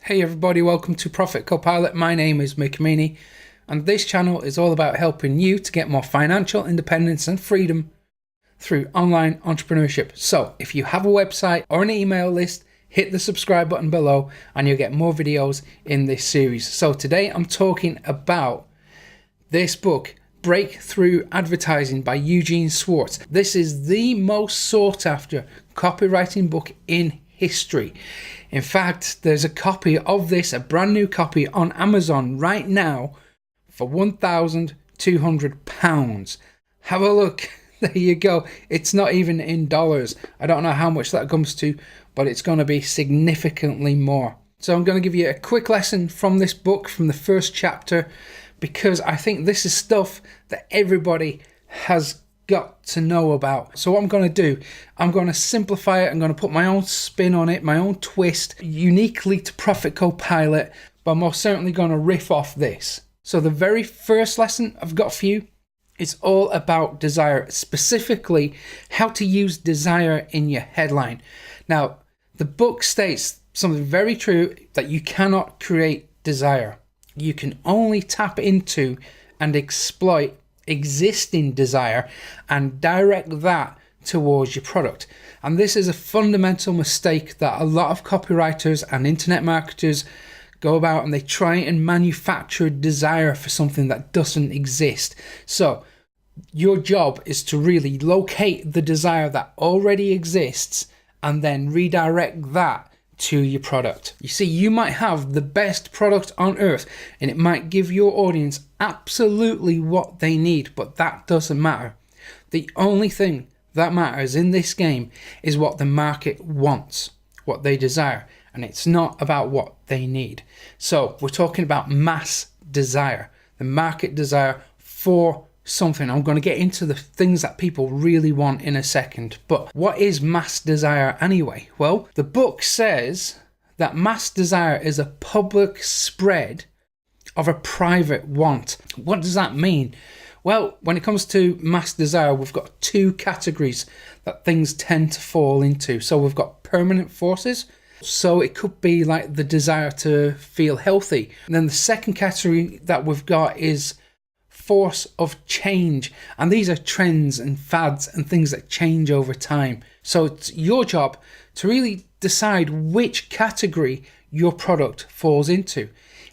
Hey everybody, welcome to Profit Copilot. My name is Mick Meaney, and this channel is all about helping you to get more financial independence and freedom through online entrepreneurship. So if you have a website or an email list, hit the subscribe button below and you'll get more videos in this series. So today I'm talking about this book, Breakthrough Advertising by Eugene Schwartz. This is the most sought after copywriting book in history. In fact, there's a copy of this, a brand new copy on Amazon right now for £1,200. Have a look. There you go. It's not even in dollars. I don't know how much that comes to, but it's going to be significantly more. So I'm going to give you a quick lesson from this book, from the first chapter, because I think this is stuff that everybody has got to know about. So what I'm going to do, I'm going to simplify it. I'm going to put my own spin on it, my own twist, uniquely to Profit Copilot, but I'm most certainly going to riff off this. So the very first lesson I've got for you is all about desire, specifically how to use desire in your headline. Now, the book states something very true, that you cannot create desire. You can only tap into and exploit existing desire and direct that towards your product. And this is a fundamental mistake that a lot of copywriters and internet marketers go about, and they try and manufacture desire for something that doesn't exist. So your job is to really locate the desire that already exists and then redirect that to your product. You see, you might have the best product on earth and it might give your audience absolutely what they need, but that doesn't matter. The only thing that matters in this game is what the market wants, what they desire, and it's not about what they need. So we're talking about mass desire, the market desire for something. I'm going to get into the things that people really want in a second. But what is mass desire anyway? Well, the book says that mass desire is a public spread of a private want. What does that mean? Well, when it comes to mass desire, we've got two categories that things tend to fall into. So we've got permanent forces. So it could be like the desire to feel healthy. And then the second category that we've got is force of change, and these are trends and fads and things that change over time. So it's your job to really decide which category your product falls into.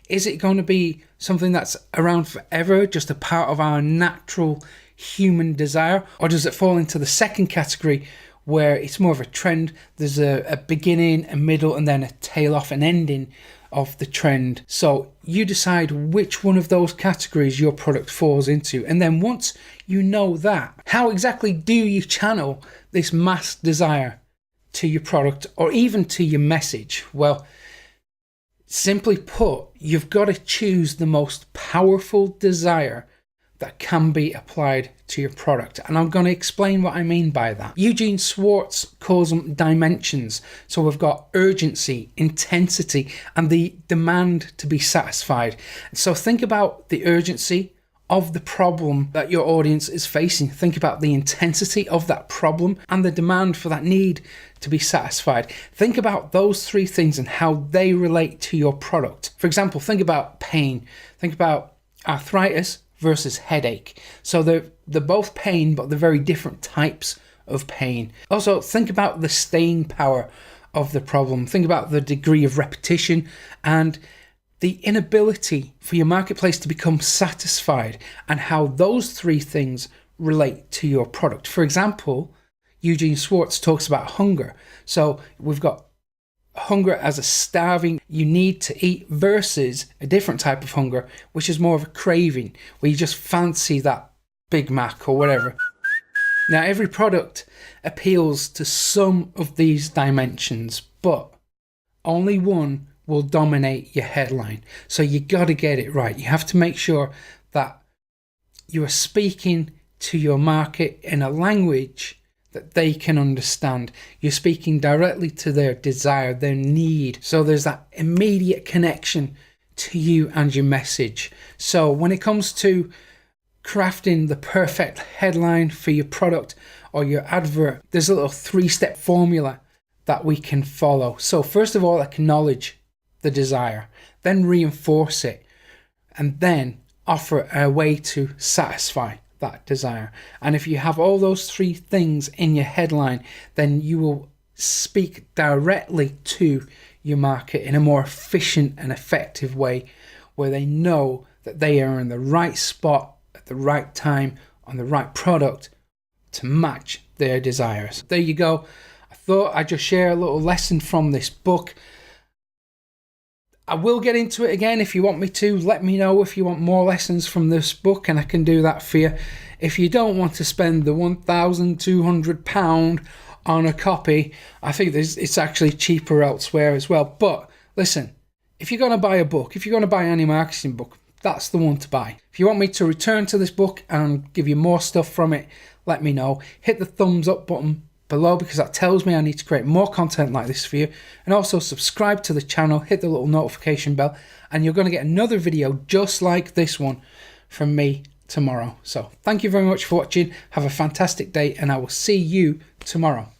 Is it going to be something that's around forever, just a part of our natural human desire, or does it fall into the second category where it's more of a trend? There's a beginning, a middle, and then a tail off, an ending of the trend. So you decide which one of those categories your product falls into. And then once you know that, how exactly do you channel this mass desire to your product or even to your message? Well, simply put, you've got to choose the most powerful desire that can be applied to your product. And I'm going to explain what I mean by that. Eugene Schwartz calls them dimensions. So we've got urgency, intensity, and the demand to be satisfied. So think about the urgency of the problem that your audience is facing. Think about the intensity of that problem and the demand for that need to be satisfied. Think about those three things and how they relate to your product. For example, think about pain. Think about arthritis versus headache. So they're both pain, but they're very different types of pain. Also, think about the staying power of the problem. Think about the degree of repetition and the inability for your marketplace to become satisfied, and how those three things relate to your product. For example, Eugene Schwartz talks about hunger. So we've got hunger as a starving, you need to eat, versus a different type of hunger, which is more of a craving, where you just fancy that Big Mac or whatever. Now, every product appeals to some of these dimensions, but only one will dominate your headline. So you got to get it right. You have to make sure that you are speaking to your market in a language that they can understand. You're speaking directly to their desire, their need. So there's that immediate connection to you and your message. So when it comes to crafting the perfect headline for your product or your advert, there's a little 3-step formula that we can follow. So first of all, acknowledge the desire, then reinforce it, and then offer a way to satisfy that desire. And if you have all those three things in your headline, then you will speak directly to your market in a more efficient and effective way, where they know that they are in the right spot at the right time on the right product to match their desires. There you go. I thought I'd just share a little lesson from this book. I will get into it again if you want me to. Let me know if you want more lessons from this book and I can do that for you. If you don't want to spend the £1,200 on a copy, I think it's actually cheaper elsewhere as well. But listen, if you're going to buy a book, if you're going to buy any marketing book, that's the one to buy. If you want me to return to this book and give you more stuff from it, let me know. Hit the thumbs up button below, because that tells me I need to create more content like this for you. And also subscribe to the channel, hit the little notification bell, and you're going to get another video just like this one from me tomorrow. So thank you very much for watching. Have a fantastic day, and I will see you tomorrow.